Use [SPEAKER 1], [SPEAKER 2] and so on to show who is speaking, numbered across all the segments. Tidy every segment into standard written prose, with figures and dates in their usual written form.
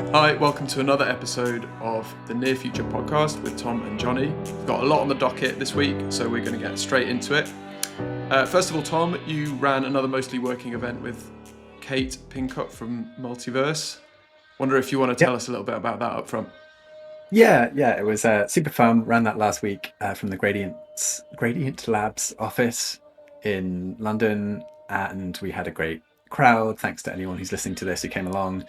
[SPEAKER 1] Hi, welcome to another episode of the Near Future podcast with Tom and Jonny. We've got a lot on the docket this week, so we're going to get straight into it. First of all, Tom, you ran another mostly working event with Kate Pincot from Multiverse. Wonder if you want to tell us a little bit about that up front.
[SPEAKER 2] Yeah, it was super fun. Ran that last week from the Gradient Labs office in London, and we had a great crowd. Thanks to anyone who's listening to this who came along.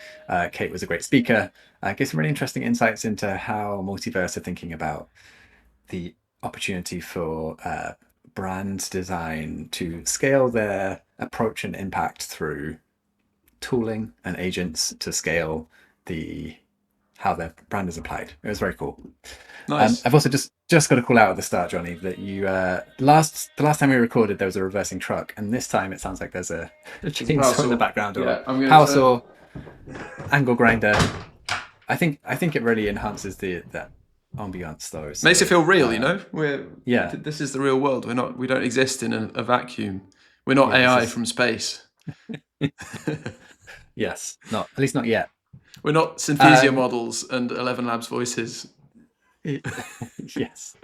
[SPEAKER 2] Kate was a great speaker. Gave some really interesting insights into how Multiverse are thinking about the opportunity for brand design to scale their approach and impact through tooling and agents to scale how their brand is applied. It was very cool.
[SPEAKER 1] Nice.
[SPEAKER 2] I've also just got to call out at the start, Jonny, that you the last time we recorded there was a reversing truck, and this time it sounds like there's a chainsaw in the background or a power saw, angle grinder. I think it really enhances that ambiance though. So,
[SPEAKER 1] makes it feel real, you know. This is the real world. We don't exist in a vacuum. We're not AI from space.
[SPEAKER 2] Yes, at least not yet.
[SPEAKER 1] We're not Synthesia models and 11 Labs voices.
[SPEAKER 2] Yes.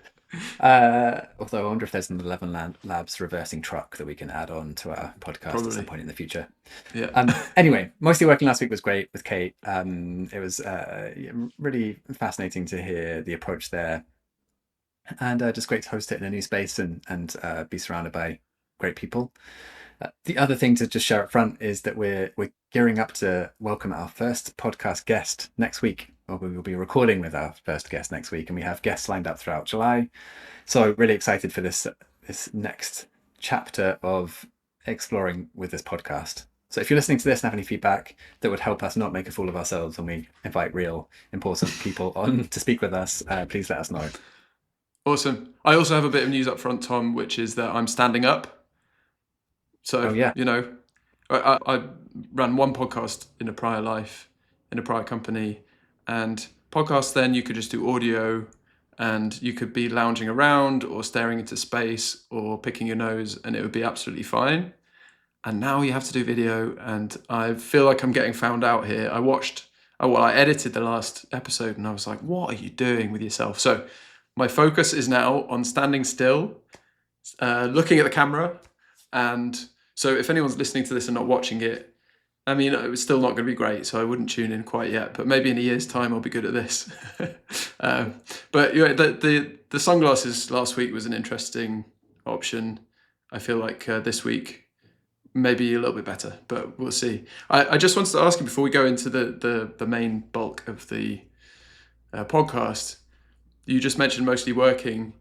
[SPEAKER 2] Although I wonder if there's an 11 Labs reversing truck that we can add on to our podcast Probably. At some point in the future.
[SPEAKER 1] Yeah.
[SPEAKER 2] Anyway, mostly working last week was great with Kate. It was really fascinating to hear the approach there, and just great to host it in a new space and be surrounded by great people. The other thing to just share up front is that we're gearing up to welcome our first podcast guest next week. Well, we will be recording with our first guest next week, and we have guests lined up throughout July. So really excited for this next chapter of exploring with this podcast. So if you're listening to this and have any feedback that would help us not make a fool of ourselves when we invite real important people on to speak with us, please let us know.
[SPEAKER 1] Awesome. I also have a bit of news up front, Tom, which is that I'm standing up. So, you know, I ran one podcast in a prior life, in a prior company, and podcasts then you could just do audio and you could be lounging around or staring into space or picking your nose and it would be absolutely fine. And now you have to do video, and I feel like I'm getting found out here. I edited the last episode and I was like, what are you doing with yourself? So my focus is now on standing still, looking at the camera, and so if anyone's listening to this and not watching it, I mean, it was still not going to be great, so I wouldn't tune in quite yet. But maybe in a year's time, I'll be good at this. But yeah, the sunglasses last week was an interesting option. I feel like this week maybe a little bit better, but we'll see. I just wanted to ask you before we go into the main bulk of the podcast. You just mentioned mostly working.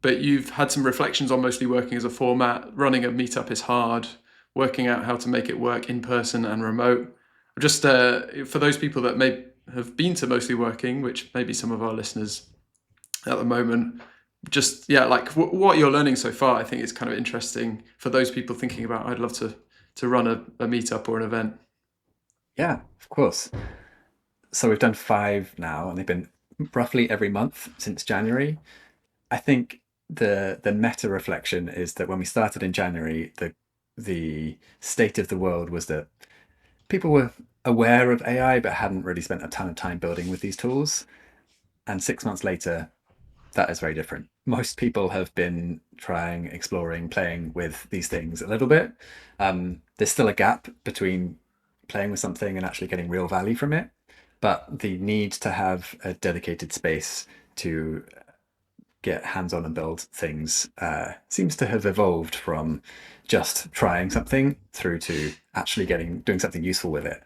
[SPEAKER 1] But you've had some reflections on mostly working as a format. Running a meetup is hard. Working out how to make it work in person and remote. Just for those people that may have been to mostly working, which maybe some of our listeners at the moment, what you're learning so far, I think is kind of interesting for those people thinking about, I'd love to run a meetup or an event.
[SPEAKER 2] Yeah, of course. So we've done 5 now, and they've been roughly every month since January. I think the meta reflection is that when we started in January, the state of the world was that people were aware of AI but hadn't really spent a ton of time building with these tools. And 6 months later, that is very different. Most people have been trying, exploring, playing with these things a little bit. There's still a gap between playing with something and actually getting real value from it. But the need to have a dedicated space to get hands-on and build things seems to have evolved from just trying something through to actually doing something useful with it,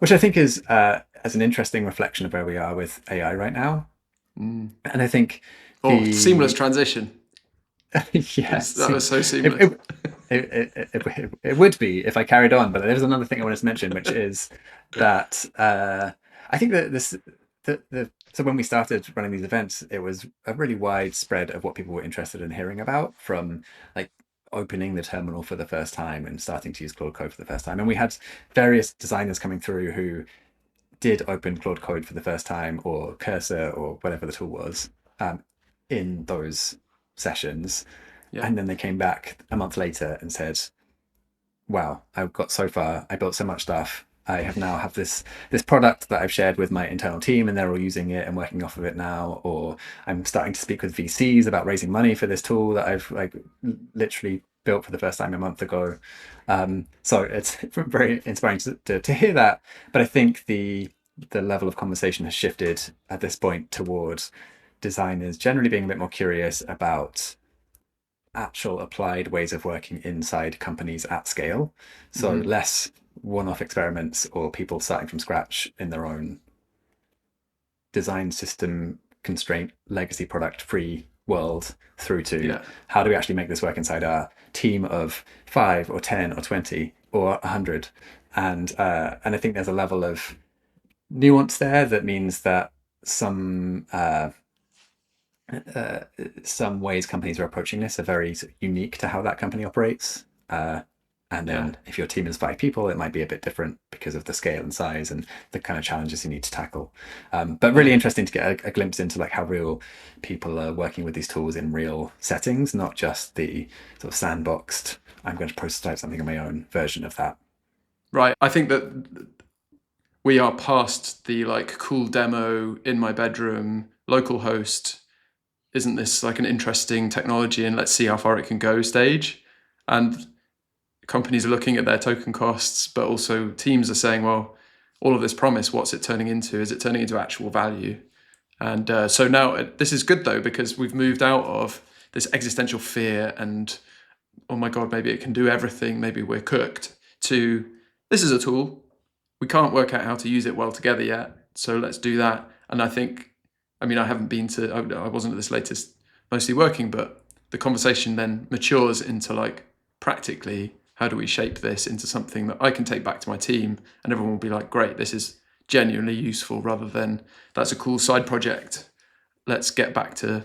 [SPEAKER 2] which I think is as an interesting reflection of where we are with AI right now. And I think
[SPEAKER 1] seamless transition.
[SPEAKER 2] Yes,
[SPEAKER 1] that was so seamless.
[SPEAKER 2] It would be if I carried on, but there's another thing I wanted to mention, which is that I think that so when we started running these events, it was a really wide spread of what people were interested in hearing about, from like opening the terminal for the first time and starting to use Claude Code for the first time. And we had various designers coming through who did open Claude Code for the first time, or Cursor, or whatever the tool was, in those sessions. Yeah. And then they came back a month later and said, wow, I got so far, I built so much stuff, I have this product that I've shared with my internal team, and they're all using it and working off of it now. Or I'm starting to speak with VCs about raising money for this tool that I've literally built for the first time a month ago. So it's very inspiring to hear that. But I think the level of conversation has shifted at this point towards designers generally being a bit more curious about actual applied ways of working inside companies at scale. So less one-off experiments or people starting from scratch in their own design system constraint legacy product free world, through to how do we actually make this work inside our team of 5 or 10 or 20 or 100. And I think there's a level of nuance there that means that some ways companies are approaching this are very unique to how that company operates. And then if your team is 5 people, it might be a bit different because of the scale and size and the kind of challenges you need to tackle. But really interesting to get a glimpse into like how real people are working with these tools in real settings, not just the sort of sandboxed, I'm going to prototype something on my own version of that.
[SPEAKER 1] Right. I think that we are past the like cool demo in my bedroom, local host. Isn't this like an interesting technology and let's see how far it can go stage? And companies are looking at their token costs, but also teams are saying, well, all of this promise, what's it turning into? Is it turning into actual value? And so now this is good though, because we've moved out of this existential fear and, oh my God, maybe it can do everything. Maybe we're cooked, to this is a tool. We can't work out how to use it well together yet. So let's do that. And I think, I wasn't at this latest mostly working, but the conversation then matures into like, practically, how do we shape this into something that I can take back to my team and everyone will be like, great, this is genuinely useful, rather than that's a cool side project. Let's get back to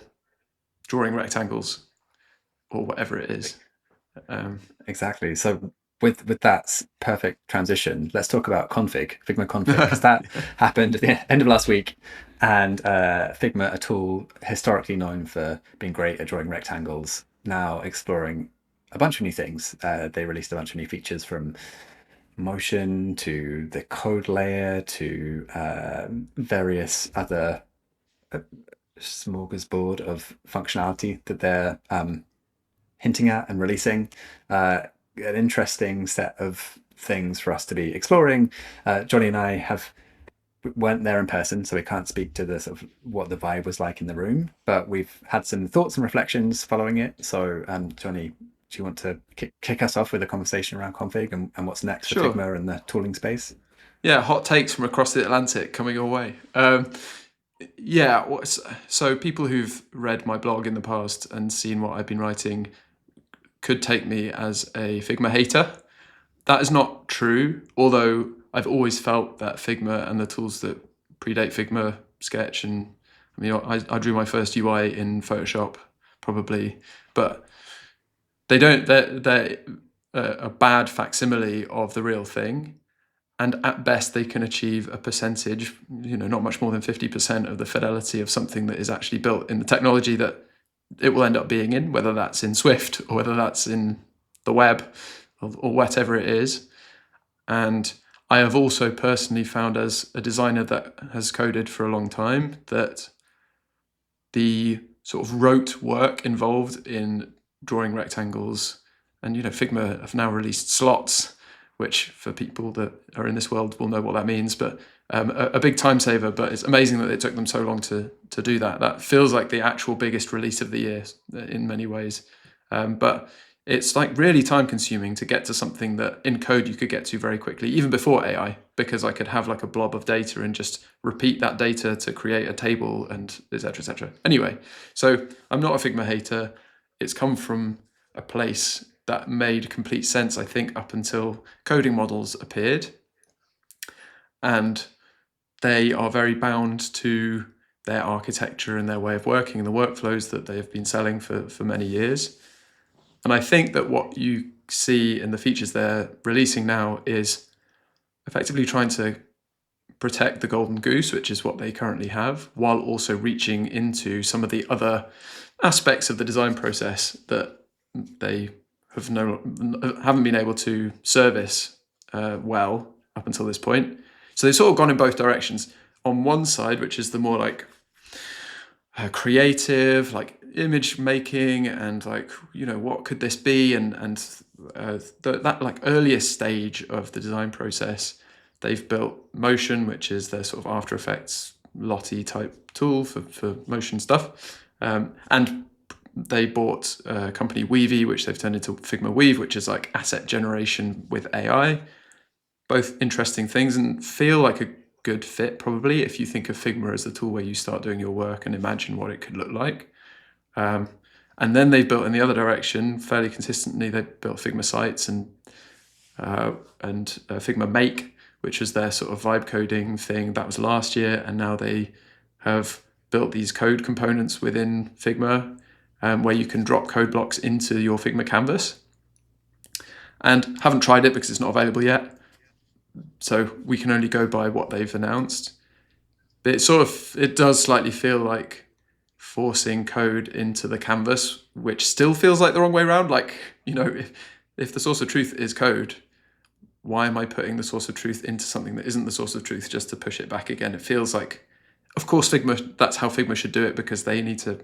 [SPEAKER 1] drawing rectangles or whatever it is.
[SPEAKER 2] Exactly. So with that perfect transition, let's talk about Config, Figma Config, because that happened at the end of last week. And Figma, a tool historically known for being great at drawing rectangles, now exploring a bunch of new things. They released a bunch of new features, from motion to the code layer to various other smorgasbord of functionality that they're hinting at and releasing. An interesting set of things for us to be exploring. Jonny and I weren't there in person, so we can't speak to the sort of what the vibe was like in the room, but we've had some thoughts and reflections following it. So Jonny, do you want to kick us off with a conversation around config and what's next for Figma and the tooling space?
[SPEAKER 1] Yeah, hot takes from across the Atlantic coming your way. So people who've read my blog in the past and seen what I've been writing could take me as a Figma hater. That is not true, although I've always felt that Figma and the tools that predate Figma, Sketch, and I drew my first UI in Photoshop probably, but they're a bad facsimile of the real thing. And at best, they can achieve a percentage, not much more than 50% of the fidelity of something that is actually built in the technology that it will end up being in, whether that's in Swift or whether that's in the web or whatever it is. And I have also personally found, as a designer that has coded for a long time, that the sort of rote work involved in drawing rectangles, and Figma have now released slots, which for people that are in this world will know what that means, but a big time saver. But it's amazing that it took them so long to do that. That feels like the actual biggest release of the year in many ways. But it's like really time consuming to get to something that in code you could get to very quickly, even before AI, because I could have like a blob of data and just repeat that data to create a table and et cetera, et cetera. Anyway, so I'm not a Figma hater. It's come from a place that made complete sense, I think, up until coding models appeared. And they are very bound to their architecture and their way of working and the workflows that they have been selling for many years. And I think that what you see in the features they're releasing now is effectively trying to protect the golden goose, which is what they currently have, while also reaching into some of the other aspects of the design process that they haven't been able to service well up until this point. So they've sort of gone in both directions. On one side, which is the more like creative, like image making, and like, you know, what could this be, and that like earliest stage of the design process, they've built Motion, which is their sort of After Effects Lottie type tool for motion stuff, and they bought a company Weave, which they've turned into Figma Weave, which is like asset generation with AI. Both interesting things and feel like a good fit probably if you think of Figma as the tool where you start doing your work and imagine what it could look like. And then they built in the other direction fairly consistently. They built Figma Sites and Figma Make, which was their sort of vibe coding thing. That was last year, and now they have built these code components within Figma where you can drop code blocks into your Figma canvas. And haven't tried it because it's not available yet, so we can only go by what they've announced. But it does slightly feel like forcing code into the canvas, which still feels like the wrong way around. Like, you know, if the source of truth is code, why am I putting the source of truth into something that isn't the source of truth just to push it back again? It feels like, of course, that's how Figma should do it because they need to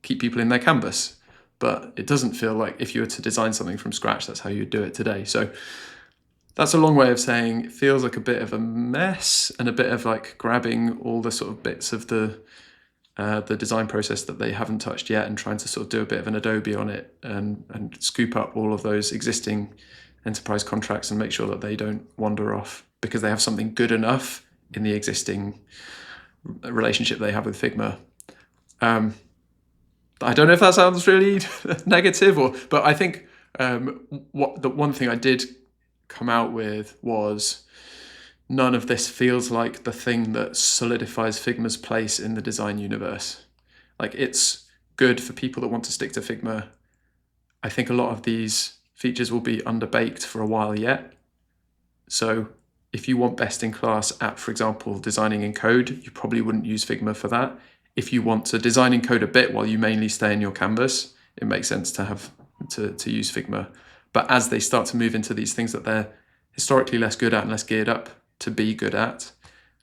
[SPEAKER 1] keep people in their canvas. But it doesn't feel like if you were to design something from scratch, that's how you do it today. So that's a long way of saying it feels like a bit of a mess and a bit of like grabbing all the sort of bits of the design process that they haven't touched yet and trying to sort of do a bit of an Adobe on it and scoop up all of those existing enterprise contracts and make sure that they don't wander off because they have something good enough in the existing relationship they have with Figma. I don't know if that sounds really negative, but I think the one thing I did come out with was none of this feels like the thing that solidifies Figma's place in the design universe. Like, it's good for people that want to stick to Figma. I think a lot of these features will be underbaked for a while yet. So if you want best in class at, for example, designing in code, you probably wouldn't use Figma for that. If you want to design in code a bit while you mainly stay in your canvas, it makes sense to have to use Figma. But as they start to move into these things that they're historically less good at and less geared up to be good at,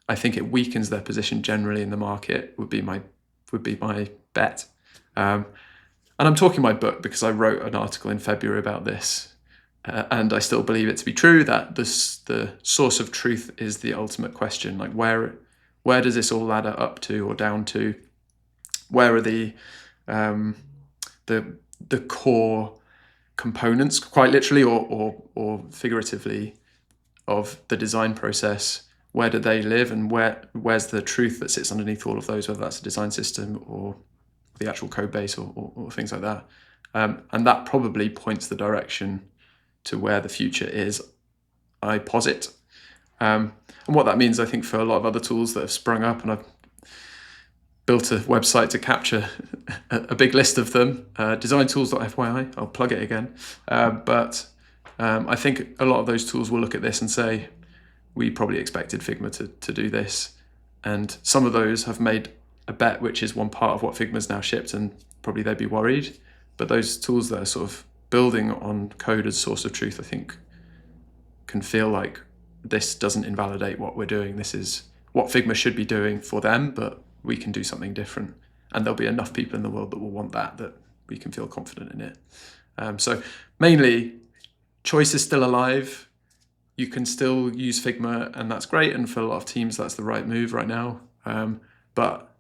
[SPEAKER 1] I think it weakens their position generally in the market, would be my bet. And I'm talking my book because I wrote an article in February about this, and I still believe it to be true that the source of truth is the ultimate question. Like, where does this all ladder up to or down to? Where are the core components, quite literally or figuratively, of the design process? Where do they live, and where's the truth that sits underneath all of those, whether that's a design system or the actual code base or things like that? And that probably points the direction to where the future is, I posit. And what that means, I think, for a lot of other tools that have sprung up, and I've built a website to capture a big list of them, designtools.fyi, I'll plug it again. But I think a lot of those tools will look at this and say, we probably expected Figma to do this. And some of those have made a bet, which is one part of what Figma's now shipped, and probably they'd be worried. But those tools that are sort of building on code as source of truth, I think, can feel like this doesn't invalidate what we're doing. This is what Figma should be doing for them, but we can do something different. And there'll be enough people in the world that will want that we can feel confident in it. So mainly, choice is still alive. You can still use Figma, and that's great. And for a lot of teams, that's the right move right now. But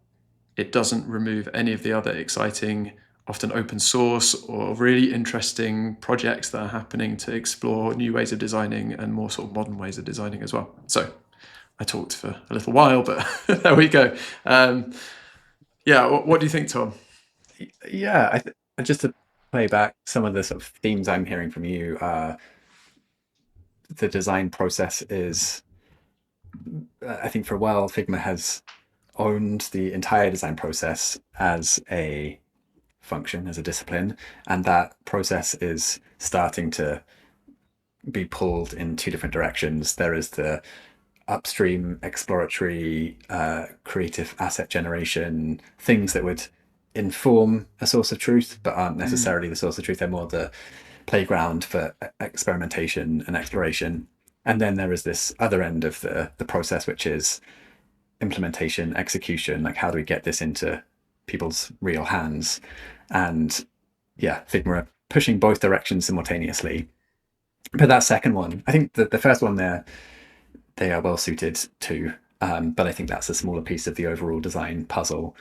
[SPEAKER 1] it doesn't remove any of the other exciting, often open source or really interesting projects that are happening to explore new ways of designing and more sort of modern ways of designing as well. So I talked for a little while, but there we go. What do you think, Tom?
[SPEAKER 2] Yeah, just to play back some of the sort of themes I'm hearing from you, the design process is, I think for a while, Figma has owned the entire design process as a function, as a discipline, and that process is starting to be pulled in two different directions. There is the upstream exploratory creative asset generation, things that would inform a source of truth but aren't necessarily the source of truth. They're more the playground for experimentation and exploration. And then there is this other end of the process, which is implementation, execution. Like, how do we get this into people's real hands? And yeah, Figma are pushing both directions simultaneously. But that second one, I think the first one there, they are well suited to. But I think that's a smaller piece of the overall design puzzle.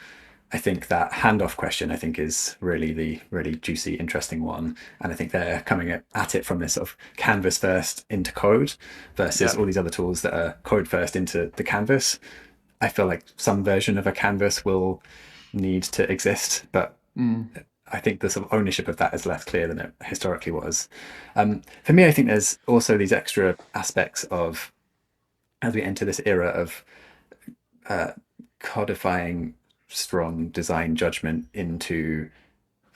[SPEAKER 2] I think that handoff question, I think, is really the really juicy, interesting one. And I think they're coming at it from this sort of canvas first into code versus all these other tools that are code first into the canvas. I feel like some version of a canvas will need to exist, but I think the sort of ownership of that is less clear than it historically was. For me, I think there's also these extra aspects of, as we enter this era of codifying strong design judgment into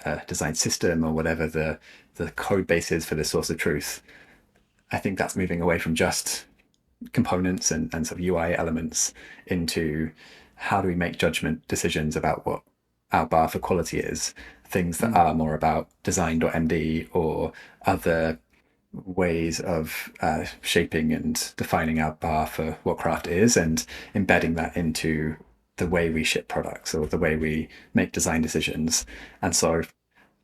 [SPEAKER 2] a design system or whatever the code base is for the source of truth. I think that's moving away from just components and sort of UI elements into how do we make judgment decisions about what our bar for quality is, things that are more about design.md or other ways of shaping and defining our bar for what craft is and embedding that into the way we ship products or the way we make design decisions. And so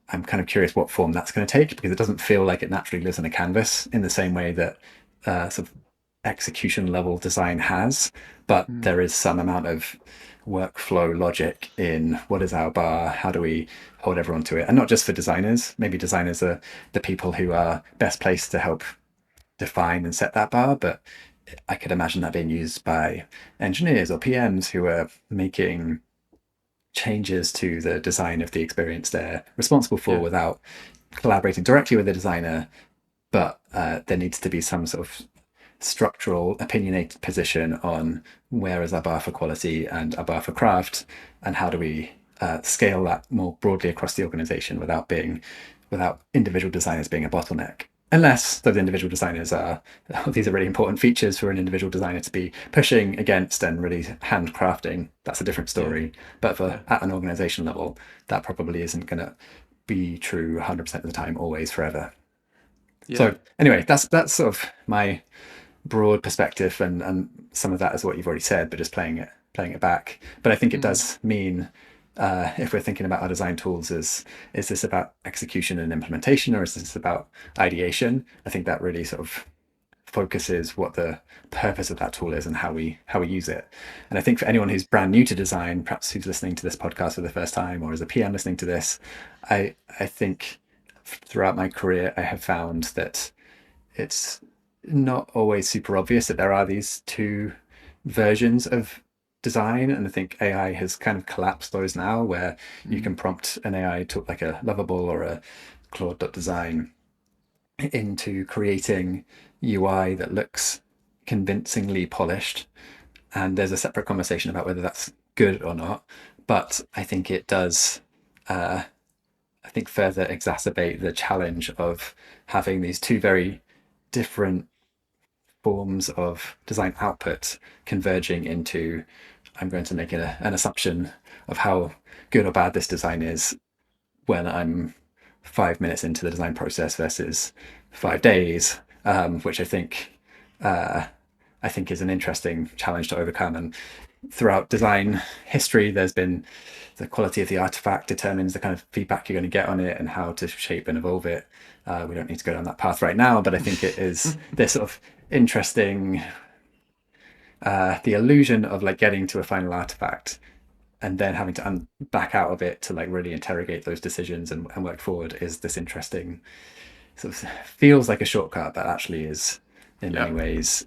[SPEAKER 2] I'm kind of curious what form that's going to take, because it doesn't feel like it naturally lives on a canvas in the same way that sort of execution level design has, but there is some amount of workflow logic in what is our bar, how do we hold everyone to it, and not just for designers. Maybe designers are the people who are best placed to help define and set that bar, but I could imagine that being used by engineers or PMs who are making changes to the design of the experience they're responsible for without collaborating directly with the designer. But there needs to be some sort of structural, opinionated position on where is our bar for quality and our bar for craft, and how do we scale that more broadly across the organization without individual designers being a bottleneck. Unless those individual designers these are really important features for an individual designer to be pushing against and really handcrafting. That's a different story. But at an organization level, that probably isn't going to be true 100% of the time, always, forever. So anyway, that's sort of my broad perspective, and some of that is what you've already said, but just playing it back. But I think it does mean, if we're thinking about our design tools, is this about execution and implementation, or is this about ideation? I think that really sort of focuses what the purpose of that tool is and how we use it. And I think for anyone who's brand new to design, perhaps who's listening to this podcast for the first time, or as a PM listening to this, I think throughout my career, I have found that it's not always super obvious that there are these two versions of design. And I think AI has kind of collapsed those now, where you can prompt an AI to, like a Lovable or a Claude.design, into creating UI that looks convincingly polished. And there's a separate conversation about whether that's good or not. But I think it does, further exacerbate the challenge of having these two very different forms of design output converging into, I'm going to make an assumption of how good or bad this design is when I'm 5 minutes into the design process versus 5 days, which I think is an interesting challenge to overcome. And throughout design history, there's been the quality of the artifact determines the kind of feedback you're going to get on it and how to shape and evolve it. We don't need to go down that path right now, but I think it is this sort of interesting, the illusion of like getting to a final artifact and then having to back out of it to like really interrogate those decisions and work forward is this interesting, sort of feels like a shortcut, but actually is in many ways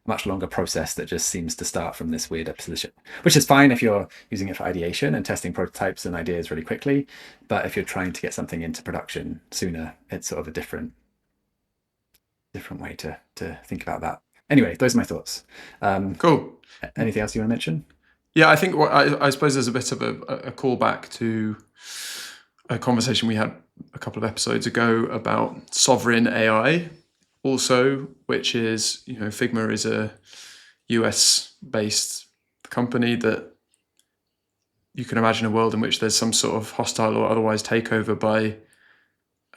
[SPEAKER 2] much longer process that just seems to start from this weird position, which is fine if you're using it for ideation and testing prototypes and ideas really quickly. But if you're trying to get something into production sooner, it's sort of a different way to think about that. Anyway, those are my thoughts.
[SPEAKER 1] Cool.
[SPEAKER 2] Anything else you want to mention?
[SPEAKER 1] Yeah, I think I suppose there's a bit of a callback to a conversation we had a couple of episodes ago about sovereign AI also, which is, Figma is a US-based company that you can imagine a world in which there's some sort of hostile or otherwise takeover by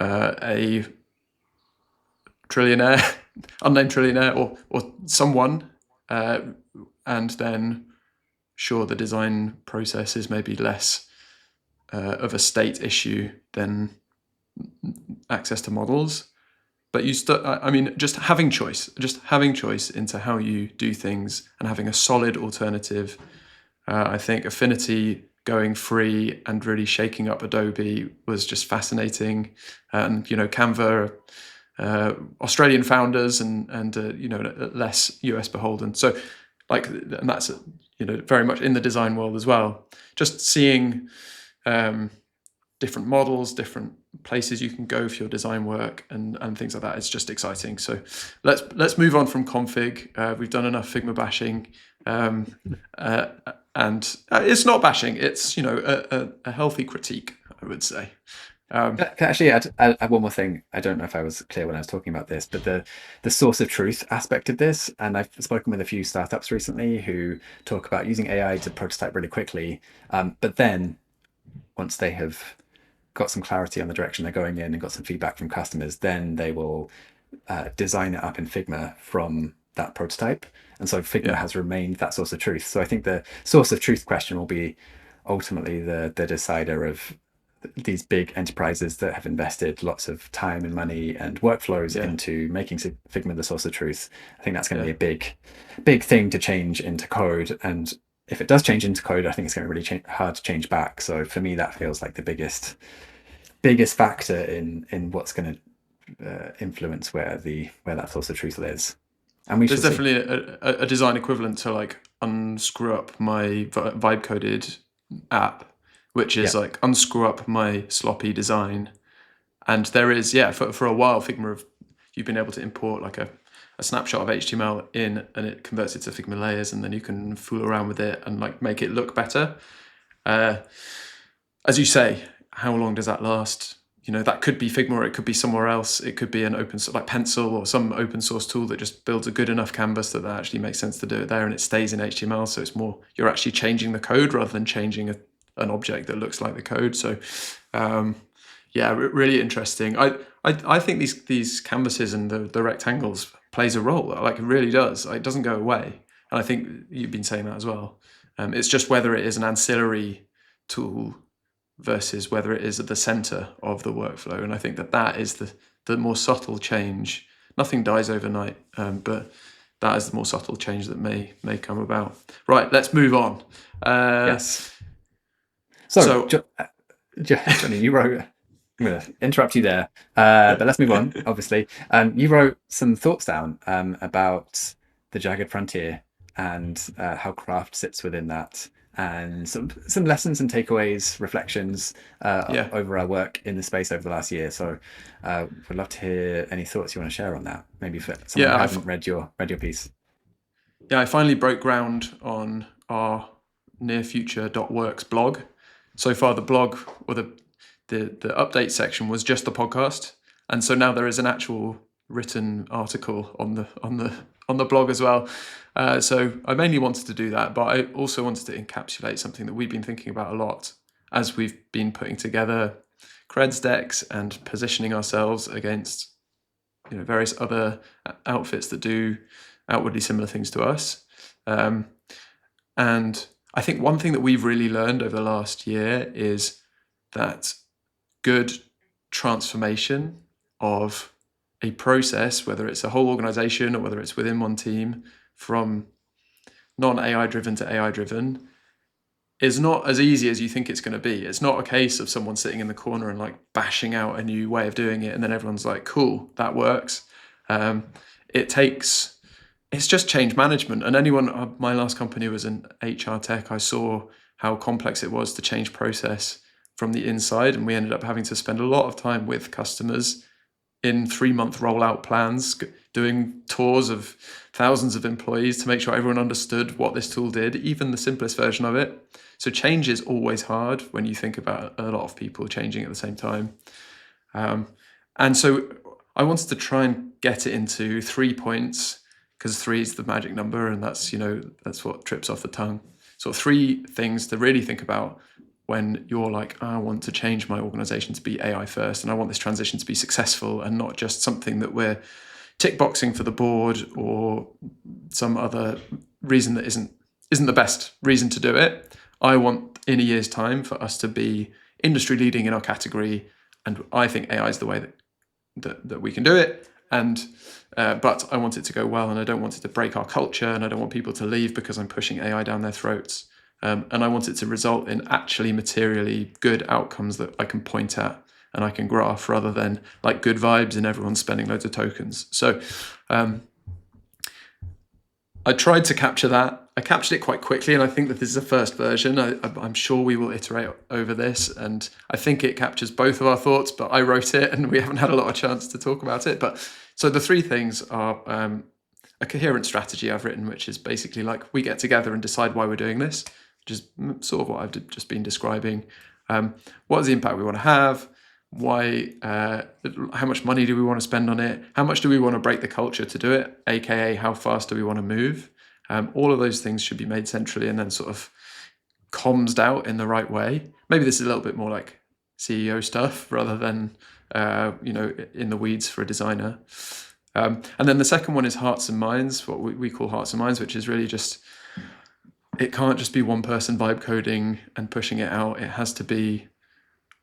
[SPEAKER 1] a trillionaire unnamed trillionaire or someone, and then sure, the design process is maybe less of a state issue than access to models. But just having choice into how you do things and having a solid alternative. I think Affinity going free and really shaking up Adobe was just fascinating. And, Canva, Australian founders and less US beholden. So and that's, very much in the design world as well. Just seeing different models, different places you can go for your design work and things like that. It's just exciting. So let's move on from config. We've done enough Figma bashing, and it's not bashing. It's a healthy critique, I would say.
[SPEAKER 2] Can I actually add one more thing? I don't know if I was clear when I was talking about this, but the source of truth aspect of this, and I've spoken with a few startups recently who talk about using AI to prototype really quickly, but then once they have got some clarity on the direction they're going in and got some feedback from customers, then they will design it up in Figma from that prototype. And so Figma has remained that source of truth. So I think the source of truth question will be ultimately the decider of these big enterprises that have invested lots of time and money and workflows into making Figma the source of truth. I think that's going to be a big thing to change into code. And if it does change into code, I think it's going to be really hard to change back. So for me, that feels like the biggest factor in what's going to influence where that source of truth lives. And
[SPEAKER 1] there's definitely a design equivalent to like unscrew up my vibe coded app, which is like unscrew up my sloppy design. And there is for a while Figma you've been able to import like a snapshot of HTML in, and it converts it to Figma layers, and then you can fool around with it and like make it look better. As you say, how long does that last? That could be Figma, or it could be somewhere else. It could be an open source, like Pencil or some open source tool that just builds a good enough canvas that actually makes sense to do it there, and it stays in HTML. So it's more, you're actually changing the code rather than changing an object that looks like the code. So really interesting. I think these canvases and the rectangles plays a role. Like it really does. It doesn't go away. And I think you've been saying that as well. It's just whether it is an ancillary tool versus whether it is at the center of the workflow. And I think that is the more subtle change. Nothing dies overnight, but that is the more subtle change that may come about. Right, let's move on.
[SPEAKER 2] Yes. So Jonny, you wrote, I'm going to interrupt you there, but let's move on, obviously. You wrote some thoughts down about the Jagged frontier and how craft sits within that, and some lessons and takeaways, reflections over our work in the space over the last year. So we'd love to hear any thoughts you want to share on that, maybe for someone who hasn't read your piece.
[SPEAKER 1] Yeah, I finally broke ground on our nearfuture.works blog. So far, the blog or the update section was just the podcast, and so now there is an actual written article on the blog as well. So I mainly wanted to do that, but I also wanted to encapsulate something that we've been thinking about a lot as we've been putting together creds decks and positioning ourselves against various other outfits that do outwardly similar things to us. And I think one thing that we've really learned over the last year is that good transformation of a process, whether it's a whole organization or whether it's within one team, from non-AI driven to AI driven, is not as easy as you think it's going to be. It's not a case of someone sitting in the corner and like bashing out a new way of doing it and then everyone's like, cool, that works. It's just change management. And my last company was in HR tech. I saw how complex it was to change process from the inside. And we ended up having to spend a lot of time with customers in 3-month rollout plans, doing tours of thousands of employees to make sure everyone understood what this tool did, even the simplest version of it. So change is always hard when you think about a lot of people changing at the same time. And so I wanted to try and get it into 3 points, because 3 is the magic number, and that's what trips off the tongue. So 3 things to really think about when you're like, I want to change my organization to be AI first, and I want this transition to be successful and not just something that we're tick boxing for the board or some other reason that isn't the best reason to do it. I want in a year's time for us to be industry leading in our category, and I think AI is the way that we can do it. And but I want it to go well, and I don't want it to break our culture, and I don't want people to leave because I'm pushing AI down their throats. And I want it to result in actually materially good outcomes that I can point at and I can graph, rather than like good vibes and everyone's spending loads of tokens. So I tried to capture that. I captured it quite quickly, and I think that this is a first version. I'm sure we will iterate over this, and I think it captures both of our thoughts, but I wrote it and we haven't had a lot of chance to talk about it. But so the three things are a coherent strategy I've written, which is basically like we get together and decide why we're doing this, which is sort of what I've just been describing. What is the impact we want to have? Why? How much money do we want to spend on it? How much do we want to break the culture to do it? AKA, how fast do we want to move? All of those things should be made centrally and then sort of commsed out in the right way. Maybe this is a little bit more like CEO stuff rather than in the weeds for a designer. And then the second one is hearts and minds, what we call hearts and minds, which is really just, it can't just be one person vibe coding and pushing it out. It has to be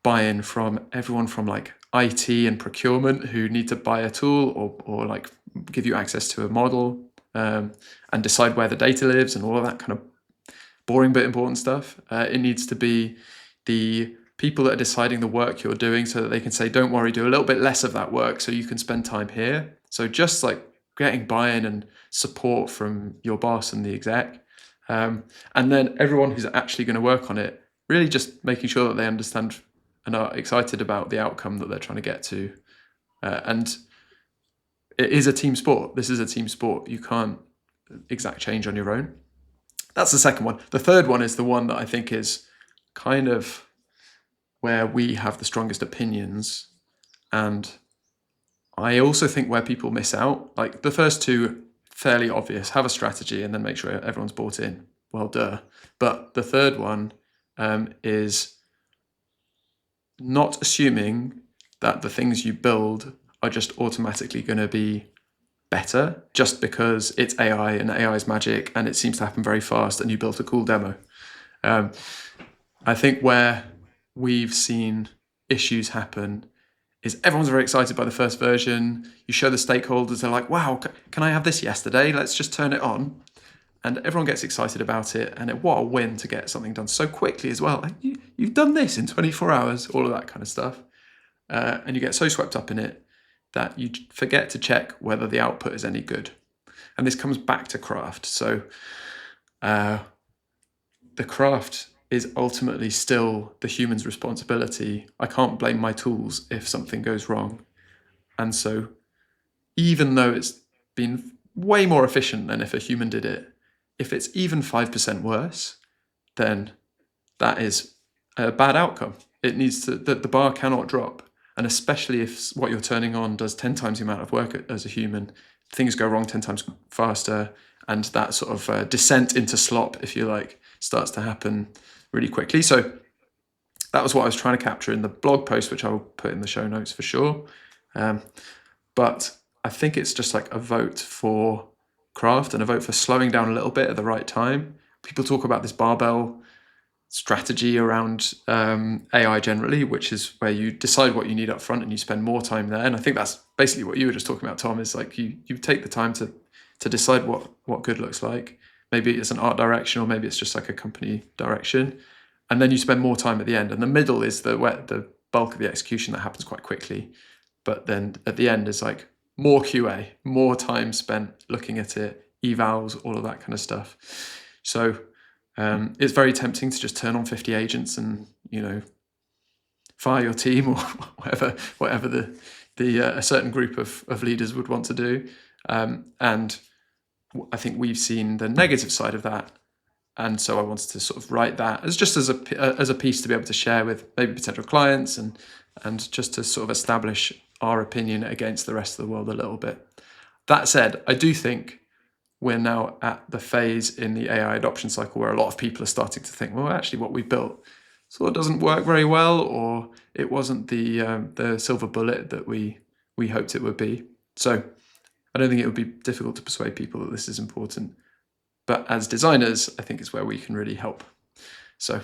[SPEAKER 1] buy-in from everyone, from like IT and procurement who need to buy a tool or like give you access to a model and decide where the data lives and all of that kind of boring but important stuff. It needs to be the people that are deciding the work you're doing, so that they can say, don't worry, do a little bit less of that work so you can spend time here. So just like getting buy-in and support from your boss and the exec. And then everyone who's actually going to work on it, really just making sure that they understand and are excited about the outcome that they're trying to get to. And it is a team sport. This is a team sport. You can't exact change on your own. That's the second one. The third one is the one that I think is kind of where we have the strongest opinions. And I also think where people miss out, like the first two, fairly obvious, have a strategy and then make sure everyone's bought in. Well, duh. But the third one is not assuming that the things you build are just automatically going to be better just because it's AI and AI is magic and it seems to happen very fast and you built a cool demo. I think where we've seen issues happen is everyone's very excited by the first version. You show the stakeholders, they're like, wow, can I have this yesterday? Let's just turn it on. And everyone gets excited about it. And what a win to get something done so quickly as well. Like, you've done this in 24 hours, all of that kind of stuff. And you get so swept up in it that you forget to check whether the output is any good. And this comes back to craft. So the craft is ultimately still the human's responsibility. I can't blame my tools if something goes wrong. And so even though it's been way more efficient than if a human did it, if it's even 5% worse, then that is a bad outcome. It needs to, the bar cannot drop. And especially if what you're turning on does 10 times the amount of work as a human, things go wrong 10 times faster. And that sort of descent into slop, if you like, starts to happen really quickly. So that was what I was trying to capture in the blog post, which I will put in the show notes for sure. But I think it's just like a vote for craft and a vote for slowing down a little bit at the right time. People talk about this barbell strategy around AI generally, which is where you decide what you need up front and you spend more time there. And I think that's basically what you were just talking about, Tom, is like you take the time to decide what good looks like. Maybe it's an art direction or maybe it's just like a company direction. And then you spend more time at the end. And the middle is the bulk of the execution that happens quite quickly. But then at the end is like more QA, more time spent looking at it, evals, all of that kind of stuff. So it's very tempting to just turn on 50 agents and, fire your team or whatever a certain group of leaders would want to do. And I think we've seen the negative side of that. And so I wanted to sort of write that as a piece to be able to share with maybe potential clients and just to sort of establish our opinion against the rest of the world a little bit. That said, I do think we're now at the phase in the AI adoption cycle where a lot of people are starting to think, well, actually what we built sort of doesn't work very well, or it wasn't the silver bullet that we hoped it would be. So I don't think it would be difficult to persuade people that this is important. But as designers, I think it's where we can really help. So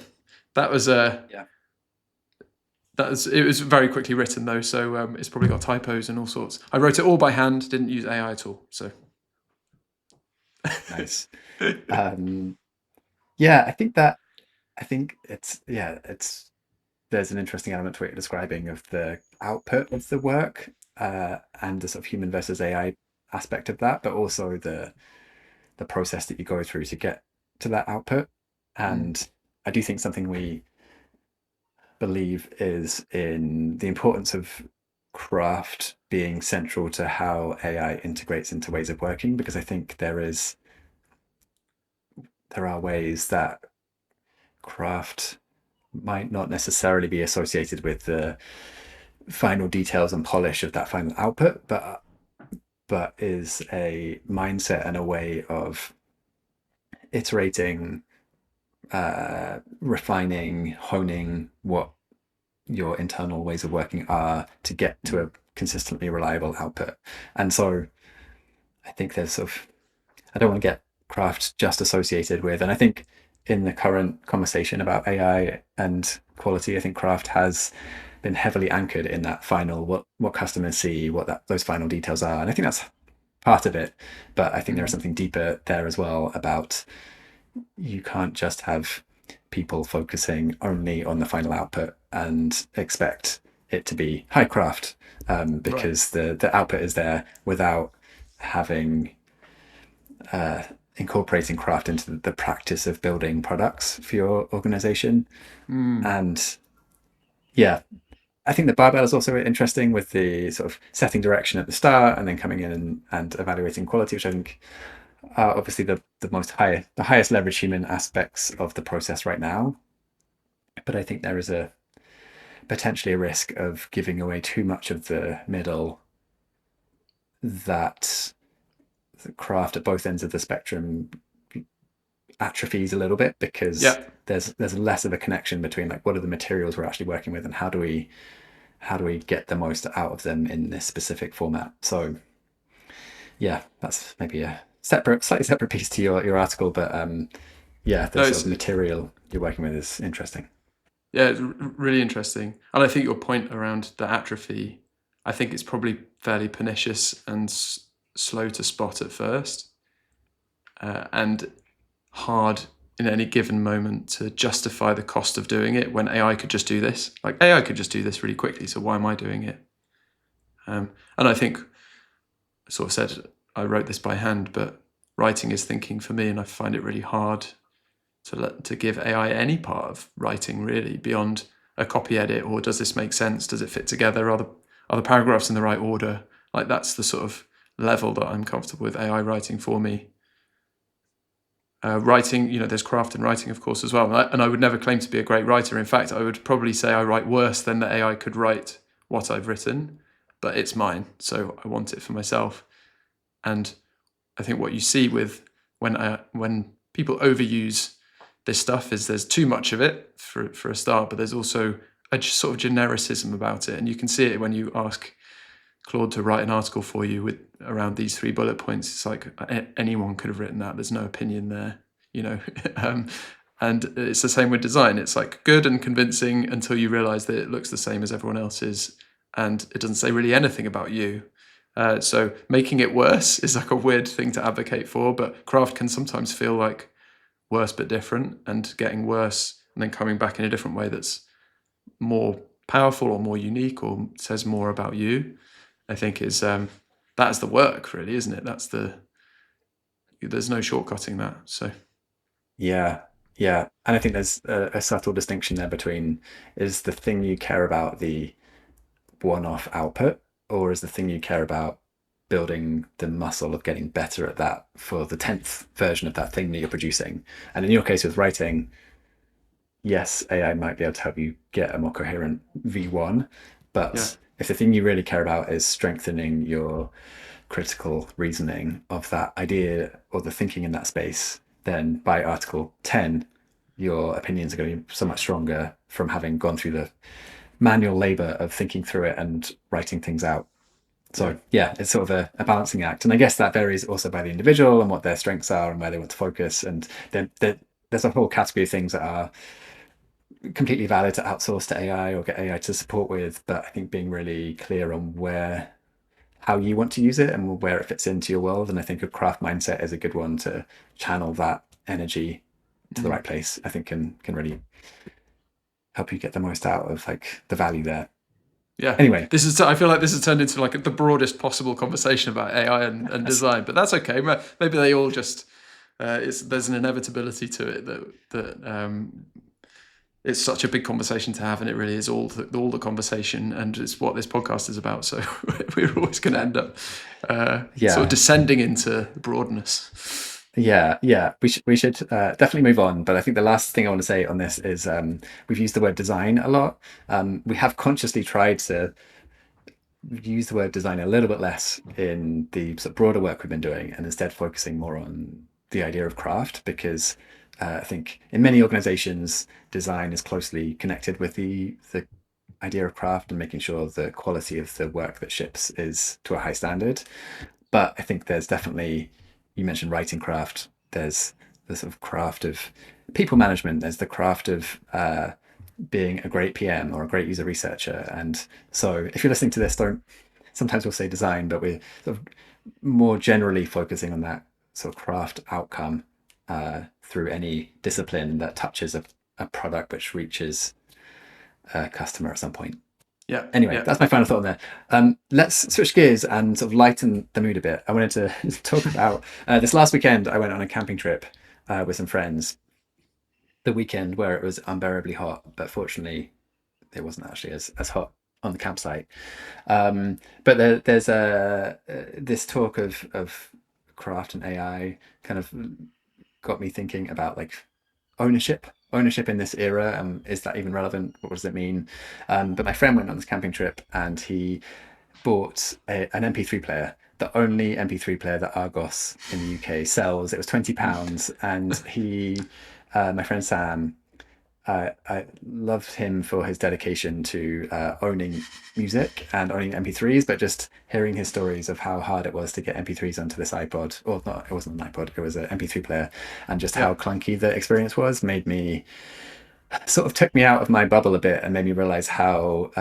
[SPEAKER 1] that was it was very quickly written though, so it's probably got typos and all sorts. I wrote it all by hand, didn't use AI at all. So
[SPEAKER 2] nice. Yeah, I think it's there's an interesting element to what you're describing of the output of the work and the sort of human versus AI aspect of that, but also the process that you go through to get to that output. And I do think something we believe is in the importance of craft being central to how AI integrates into ways of working, because I think there are ways that craft might not necessarily be associated with the final details and polish of that final output, but is a mindset and a way of iterating, refining, honing what your internal ways of working are to get to a consistently reliable output. And so I think there's I don't want to get craft just associated with, and I think in the current conversation about AI and quality, I think craft has been heavily anchored in that final, what customers see, what those final details are. And I think that's part of it, but I think there is something deeper there as well about you can't just have people focusing only on the final output and expect it to be high craft, because the output is there without having incorporating craft into the practice of building products for your organization. And yeah, I think the barbell is also interesting with the sort of setting direction at the start and then coming in and evaluating quality, which I think are obviously the highest leverage human aspects of the process right now. But I think there is potentially a risk of giving away too much of the middle, that the craft at both ends of the spectrum atrophies a little bit, because there's less of a connection between like what are the materials we're actually working with and how do we get the most out of them in this specific format. So yeah, that's maybe a slightly separate piece to your article, but the sort of material you're working with is interesting.
[SPEAKER 1] Yeah, it's really interesting. And I think your point around the atrophy, I think it's probably fairly pernicious and slow to spot at first, and hard in any given moment to justify the cost of doing it when AI could just do this. Like AI could just do this really quickly, so why am I doing it? And I think I sort of said I wrote this by hand, but writing is thinking for me, and I find it really hard to give AI any part of writing really beyond a copy edit, or does this make sense? Does it fit together? Are the paragraphs in the right order? Like that's the sort of level that I'm comfortable with AI writing for me. Writing, there's craft in writing, of course, as well. And I would never claim to be a great writer. In fact, I would probably say I write worse than the AI could write what I've written, but it's mine, so I want it for myself. And I think what you see with when people overuse this stuff is there's too much of it for a start, but there's also a sort of genericism about it. And you can see it when you ask Claude to write an article for you with around these 3 bullet points. It's like anyone could have written that. There's no opinion there, and it's the same with design. It's like good and convincing until you realize that it looks the same as everyone else's and it doesn't say really anything about you. So making it worse is like a weird thing to advocate for, but craft can sometimes feel like worse but different, and getting worse and then coming back in a different way that's more powerful or more unique or says more about you, I think is that's the work really, isn't it? There's no shortcutting that. So
[SPEAKER 2] yeah, and I think there's a subtle distinction there between, is the thing you care about the one-off output, or is the thing you care about building the muscle of getting better at that for the 10th version of that thing that you're producing? And in your case with writing, yes, AI might be able to help you get a more coherent V1, but if the thing you really care about is strengthening your critical reasoning of that idea or the thinking in that space, then by article 10, your opinions are going to be so much stronger from having gone through the manual labor of thinking through it and writing things out. So yeah, it's sort of a balancing act. And I guess that varies also by the individual and what their strengths are and where they want to focus. And then there's a whole category of things that are completely valid to outsource to AI or get AI to support with. But I think being really clear on how you want to use it and where it fits into your world. And I think a craft mindset is a good one to channel that energy to the right place. I think can really help you get the most out of like the value there.
[SPEAKER 1] Yeah.
[SPEAKER 2] Anyway,
[SPEAKER 1] I feel like this has turned into like the broadest possible conversation about AI and design, but that's okay. Maybe they all just there's an inevitability to it that it's such a big conversation to have, and it really is all the conversation, and it's what this podcast is about. So we're always going to end up sort of descending into broadness.
[SPEAKER 2] Yeah. We should definitely move on. But I think the last thing I want to say on this is we've used the word design a lot. We have consciously tried to use the word design a little bit less in the sort of broader work we've been doing, and instead focusing more on the idea of craft, because I think in many organizations, design is closely connected with the idea of craft and making sure the quality of the work that ships is to a high standard. But I think there's definitely, you mentioned writing craft, there's the sort of craft of people management, there's the craft of being a great PM or a great user researcher. And so if you're listening to this, sometimes we'll say design, but we're sort of more generally focusing on that sort of craft outcome through any discipline that touches a product which reaches a customer at some point.
[SPEAKER 1] Yeah.
[SPEAKER 2] Anyway, that's my final thought on there. Let's switch gears and sort of lighten the mood a bit. I wanted to talk about this last weekend. I went on a camping trip with some friends. The weekend where it was unbearably hot, but fortunately, it wasn't actually as hot on the campsite. But there's this talk of craft and AI kind of got me thinking about like ownership in this era. Is that even relevant? What does it mean? But my friend went on this camping trip and he bought an MP3 player, the only MP3 player that Argos in the UK sells. It was £20, and my friend Sam, I loved him for his dedication to owning music and owning MP3s, but just hearing his stories of how hard it was to get MP3s onto this iPod, or not, it wasn't an iPod, it was an MP3 player, and just how clunky the experience was, took me out of my bubble a bit and made me realize how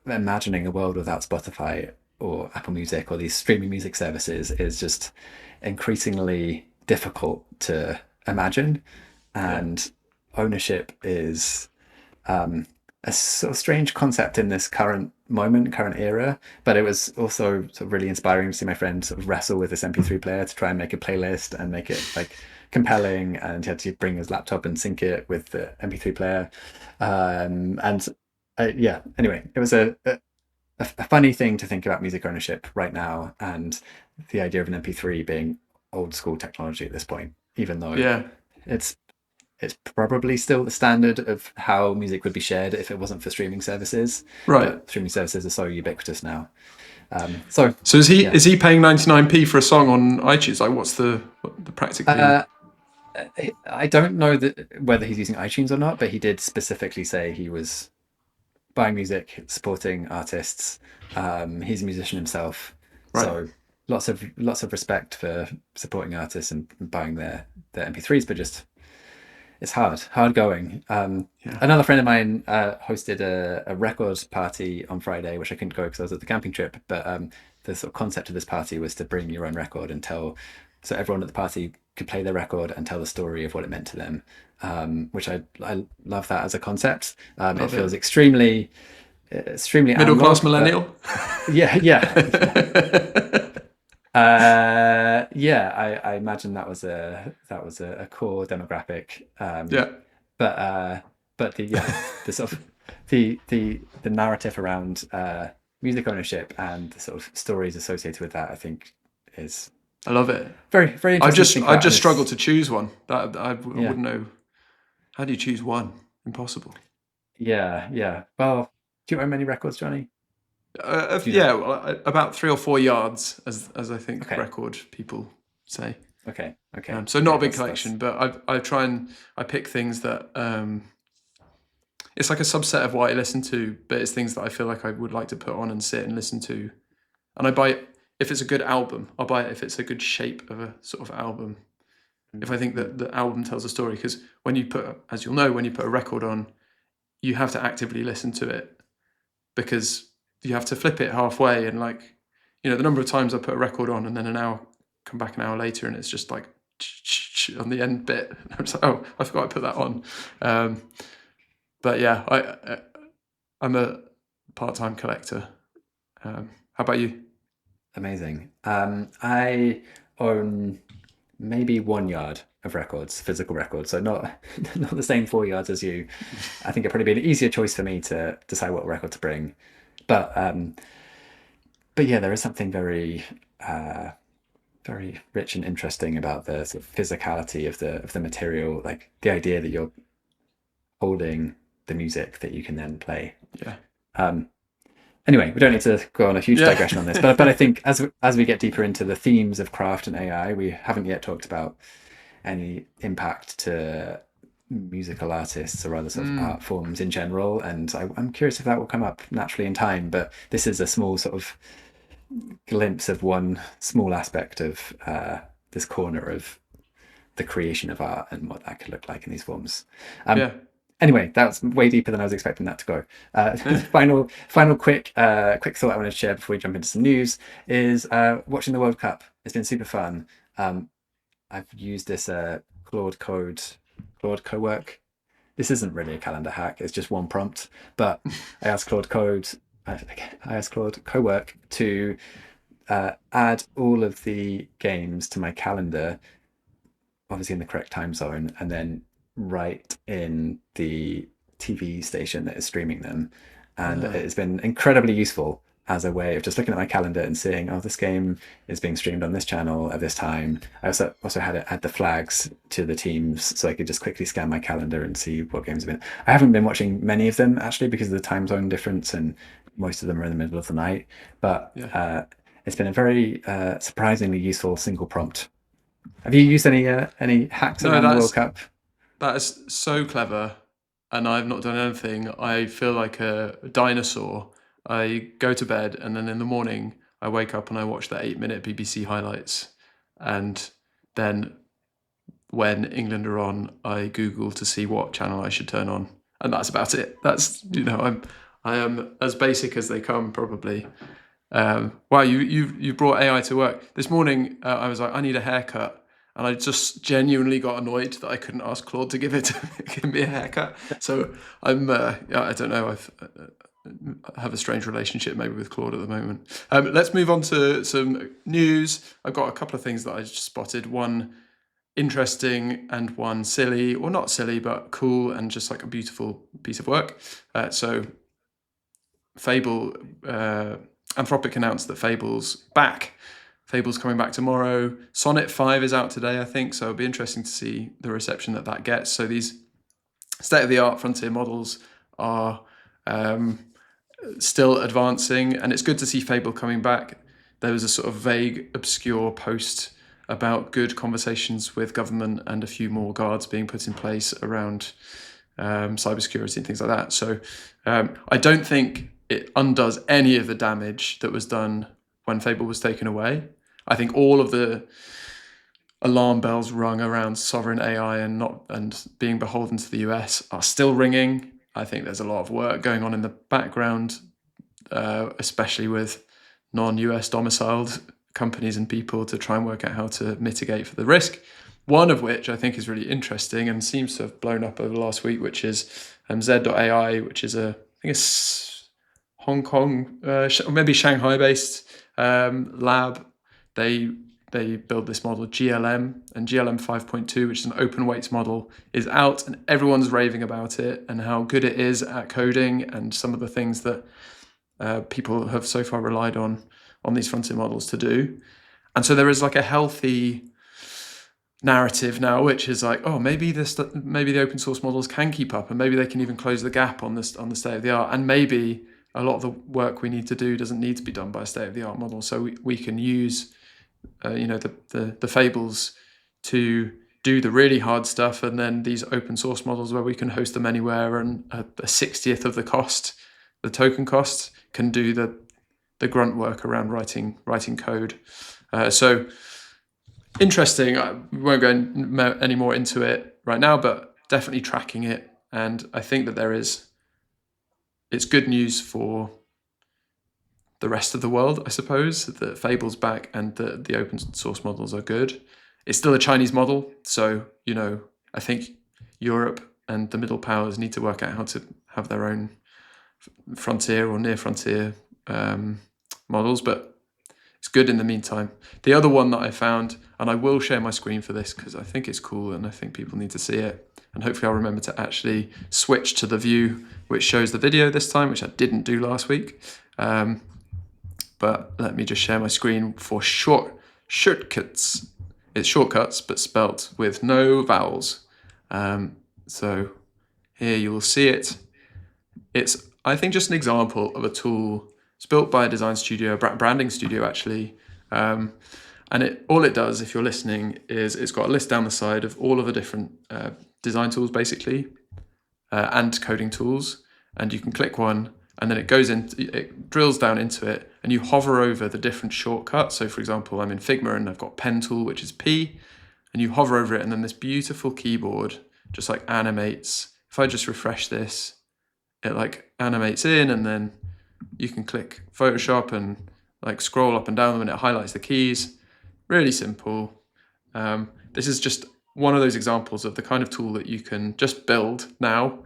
[SPEAKER 2] imagining a world without Spotify or Apple Music or these streaming music services is just increasingly difficult to imagine. And ownership is a sort of strange concept in this current era, but it was also sort of really inspiring to see my friend sort of wrestle with this MP3 player to try and make a playlist and make it like compelling, and he had to bring his laptop and sync it with the MP3 player. Anyway, it was a funny thing to think about music ownership right now, and the idea of an MP3 being old school technology at this point, even though it's probably still the standard of how music would be shared if it wasn't for streaming services.
[SPEAKER 1] Right.
[SPEAKER 2] But streaming services are so ubiquitous now.
[SPEAKER 1] So is he paying 99p for a song on iTunes? Like, what's the practically?
[SPEAKER 2] I don't know whether he's using iTunes or not, but he did specifically say he was buying music, supporting artists. He's a musician himself, so lots of respect for supporting artists and buying their MP3s, but just it's hard going. Another friend of mine hosted a record party on Friday, which I couldn't go because I was at the camping trip. But the sort of concept of this party was to bring your own record and so everyone at the party could play their record and tell the story of what it meant to them, which I love that as a concept. It feels extremely
[SPEAKER 1] middle class millennial.
[SPEAKER 2] I imagine that was a core demographic. But the sort of the narrative around music ownership and the sort of stories associated with that, I think, is.
[SPEAKER 1] I love it.
[SPEAKER 2] Very, very interesting.
[SPEAKER 1] I just struggle to choose one. I wouldn't know. How do you choose one? Impossible.
[SPEAKER 2] Yeah. Well, do you own many records, Jonny?
[SPEAKER 1] About 3 or 4 yards, as I think record people say.
[SPEAKER 2] Okay.
[SPEAKER 1] So not a big collection, but I pick things that it's like a subset of what I listen to, but it's things that I feel like I would like to put on and sit and listen to And I buy it if it's a good album. I'll buy it if it's a good shape of a sort of album. If I think that the album tells a story, because when you put, as you'll know, when you put a record on, you have to actively listen to it, because you have to flip it halfway, and like, you know, the number of times I put a record on and then come back an hour later and it's just like on the end bit. I'm like, oh, I forgot I put that on. But yeah, I'm a part-time collector. How about you?
[SPEAKER 2] Amazing. I own maybe 1 yard of records, physical records, so not the same 4 yards as you. I think it'd probably be an easier choice for me to decide what record to bring, but yeah, there is something very very rich and interesting about the sort of physicality of the material, like the idea that you're holding the music that you can then play.
[SPEAKER 1] Yeah.
[SPEAKER 2] Anyway, we don't need to go on a huge digression on this, but I think as we get deeper into the themes of craft and AI, we haven't yet talked about any impact to musical artists or other sort of art forms in general. And I'm curious if that will come up naturally in time, but this is a small sort of glimpse of one small aspect of this corner of the creation of art and what that could look like in these forms. Anyway, that's way deeper than I was expecting that to go. Final quick thought I want to share before we jump into some news is watching the World Cup. It's been super fun. I've used this Claude Code Work. This isn't really a calendar hack. It's just one prompt. But I asked Claude Code Work to add all of the games to my calendar, obviously in the correct time zone, and then write in the TV station that is streaming them. And it's been incredibly useful as a way of just looking at my calendar and seeing, oh, this game is being streamed on this channel at this time. I also had it add the flags to the teams, so I could just quickly scan my calendar and see what games have been. I haven't been watching many of them actually because of the time zone difference, and most of them are in the middle of the night. But it's been a very surprisingly useful single prompt. Have you used any hacks around the World Cup?
[SPEAKER 1] That is so clever, and I've not done anything. I feel like a dinosaur. I go to bed, and then in the morning I wake up and I watch the 8-minute BBC highlights, and then when England are on, I Google to see what channel I should turn on, and that's about it. That's, you know, I am as basic as they come, probably. Wow, you brought AI to work this morning. I was like, I need a haircut. And I just genuinely got annoyed that I couldn't ask Claude to give me a haircut. So I'm, I don't know, I have a strange relationship maybe with Claude at the moment. Let's move on to some news. I've got a couple of things that I just spotted. One interesting and one silly, or not silly, but cool and just like a beautiful piece of work. So Fable, Anthropic announced that Fable's back. Fable's coming back tomorrow. Sonnet 5 is out today, I think, so it'll be interesting to see the reception that gets. So these state-of-the-art frontier models are still advancing, and it's good to see Fable coming back. There was a sort of vague, obscure post about good conversations with government and a few more guards being put in place around cybersecurity and things like that. So I don't think it undoes any of the damage that was done when Fable was taken away. I think all of the alarm bells rung around sovereign AI and being beholden to the US are still ringing. I think there's a lot of work going on in the background, especially with non-US domiciled companies and people, to try and work out how to mitigate for the risk. One of which I think is really interesting and seems to have blown up over the last week, which is Z.ai, which is I think it's Hong Kong, maybe Shanghai-based lab. They build this model GLM, and GLM 5.2, which is an open weights model, is out, and everyone's raving about it and how good it is at coding and some of the things that people have so far relied on these frontier models to do. And so there is like a healthy narrative now, which is like, oh, maybe the open source models can keep up, and maybe they can even close the gap on the state of the art, and maybe a lot of the work we need to do doesn't need to be done by a state-of-the-art model. So we can use, the Fables to do the really hard stuff, and then these open source models where we can host them anywhere, and a 60th of the cost, the token cost, can do the the grunt work around writing code. So interesting. We won't go any more into it right now, but definitely tracking it. And I think that it's good news for the rest of the world, I suppose, that Fable's back and the open source models are good. It's still a Chinese model, so, I think Europe and the middle powers need to work out how to have their own frontier or near frontier models, but it's good in the meantime. The other one that I found, and I will share my screen for this because I think it's cool and I think people need to see it, and hopefully I'll remember to actually switch to the view which shows the video this time, which I didn't do last week. But let me just share my screen for shortcuts. It's shortcuts, but spelt with no vowels. So here you will see it. It's, I think, just an example of a tool. It's built by a design studio, branding studio actually. And all it does, if you're listening, is it's got a list down the side of all of the different design tools, basically, and coding tools. And you can click one, and then it drills down into it, and you hover over the different shortcuts. So for example, I'm in Figma and I've got pen tool, which is P, and you hover over it, and then this beautiful keyboard just like animates. If I just refresh this, it like animates in, and then you can click Photoshop and like scroll up and down and it highlights the keys. Really simple. This is just one of those examples of the kind of tool that you can just build now.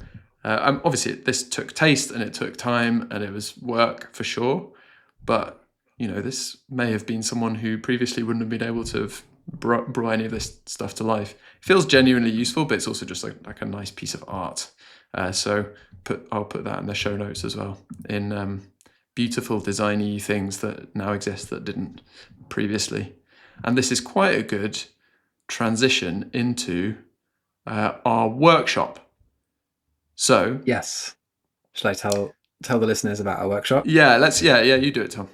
[SPEAKER 1] Obviously, this took taste and it took time and it was work for sure. But, this may have been someone who previously wouldn't have been able to have brought any of this stuff to life. It feels genuinely useful, but it's also just like a nice piece of art. So I'll put that in the show notes as well, in beautiful designy things that now exist that didn't previously. And this is quite a good transition into our workshop. So
[SPEAKER 2] yes, shall I tell the listeners about our workshop?
[SPEAKER 1] Yeah, you do it, Tom.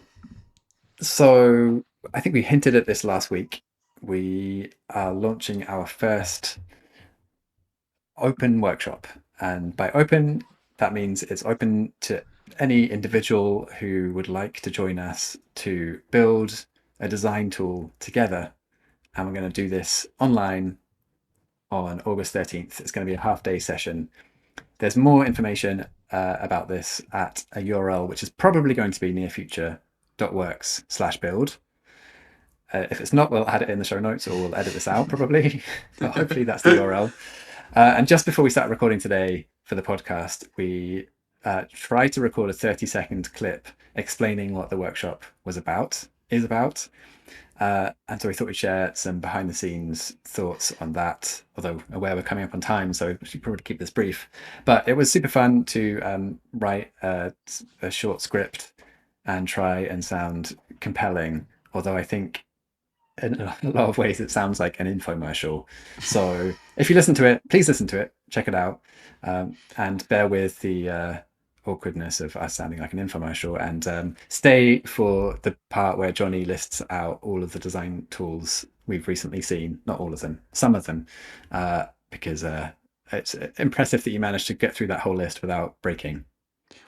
[SPEAKER 2] So I think we hinted at this last week. We are launching our first open workshop, and by open, that means it's open to any individual who would like to join us to build a design tool together. And we're going to do this online on August 13th. It's going to be a half-day session. There's more information about this at a URL, which is probably going to be nearfuture.works/build. If it's not, we'll add it in the show notes, or we'll edit this out probably. But hopefully that's the URL. And just before we start recording today for the podcast, we tried to record a 30-second clip explaining what the workshop is about. And so we thought we'd share some behind the scenes thoughts on that, although aware we're coming up on time, so we should probably keep this brief. But it was super fun to write a short script and try and sound compelling, although I think in a lot of ways it sounds like an infomercial. So if you listen to it, please listen to it, check it out, and bear with the awkwardness of us sounding like an infomercial, and stay for the part where Jonny lists out all of the design tools we've recently seen. Not all of them, some of them, because it's impressive that you managed to get through that whole list without breaking.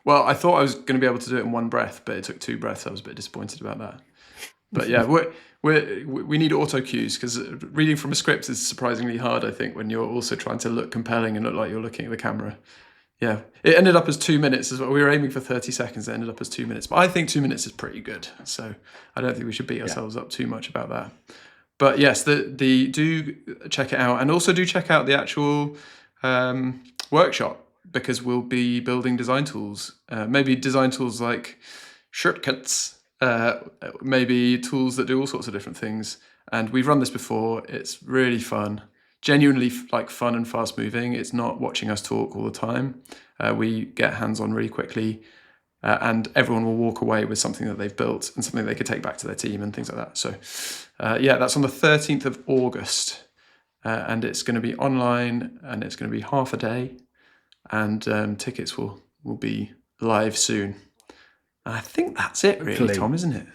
[SPEAKER 1] Well, I thought I was going to be able to do it in one breath, but it took 2 breaths. I was a bit disappointed about that. But yeah, we need auto cues, because reading from a script is surprisingly hard, I think, when you're also trying to look compelling and look like you're looking at the camera. Yeah, it ended up as 2 minutes as well. We were aiming for 30 seconds. It ended up as 2 minutes. But I think 2 minutes is pretty good. So I don't think we should beat ourselves up too much about that. But yes, do check it out. And also do check out the actual workshop, because we'll be building design tools. Maybe design tools like shortcuts, maybe tools that do all sorts of different things. And we've run this before. It's really fun. Genuinely like fun and fast moving. It's not watching us talk all the time. We get hands on really quickly, and everyone will walk away with something that they've built and something they could take back to their team and things like that. So that's on the 13th of August, and it's going to be online, and it's going to be half a day, and tickets will be live soon. I think that's it really, hopefully. Tom, isn't it?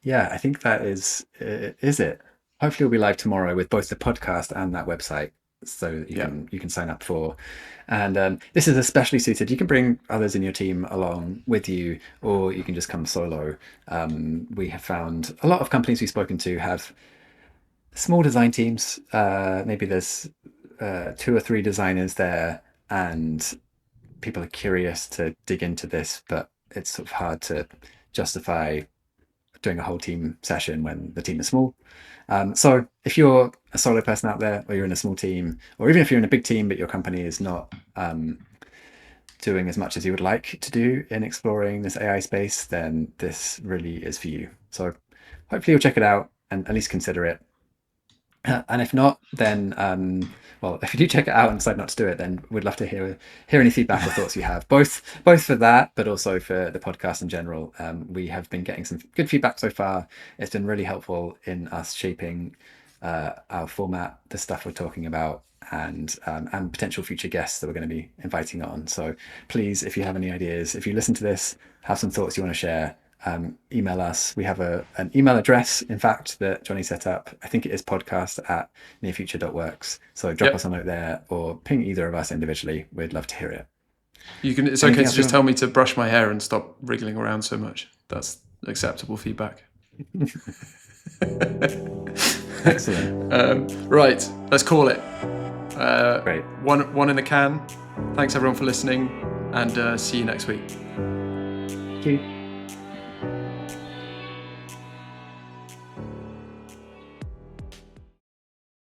[SPEAKER 2] Yeah, I think that is it. Hopefully we'll be live tomorrow with both the podcast and that website. so that you can sign up for. And this is especially suited. You can bring others in your team along with you, or you can just come solo. We have found a lot of companies we've spoken to have small design teams. Maybe there's 2 or 3 designers there, and people are curious to dig into this, but it's sort of hard to justify doing a whole team session when the team is small. So if you're a solo person out there, or you're in a small team, or even if you're in a big team but your company is not doing as much as you would like to do in exploring this AI space, then this really is for you. So hopefully you'll check it out and at least consider it. And if not, then well, if you do check it out and decide not to do it, then we'd love to hear any feedback or thoughts you have, both for that, but also for the podcast in general. We have been getting some good feedback so far. It's been really helpful in us shaping our format, the stuff we're talking about, and potential future guests that we're going to be inviting on. So please, if you have any ideas, if you listen to this, have some thoughts you want to share, email us. We have an email address, in fact, that Jonny set up. I think it is podcast@nearfuture.works. So drop us a note there, or ping either of us individually. We'd love to hear it.
[SPEAKER 1] It's okay to just tell me to brush my hair and stop wriggling around so much. That's acceptable feedback.
[SPEAKER 2] Excellent.
[SPEAKER 1] Right, let's call it.
[SPEAKER 2] Great.
[SPEAKER 1] One in the can. Thanks everyone for listening, and see you next week.
[SPEAKER 2] Thank you.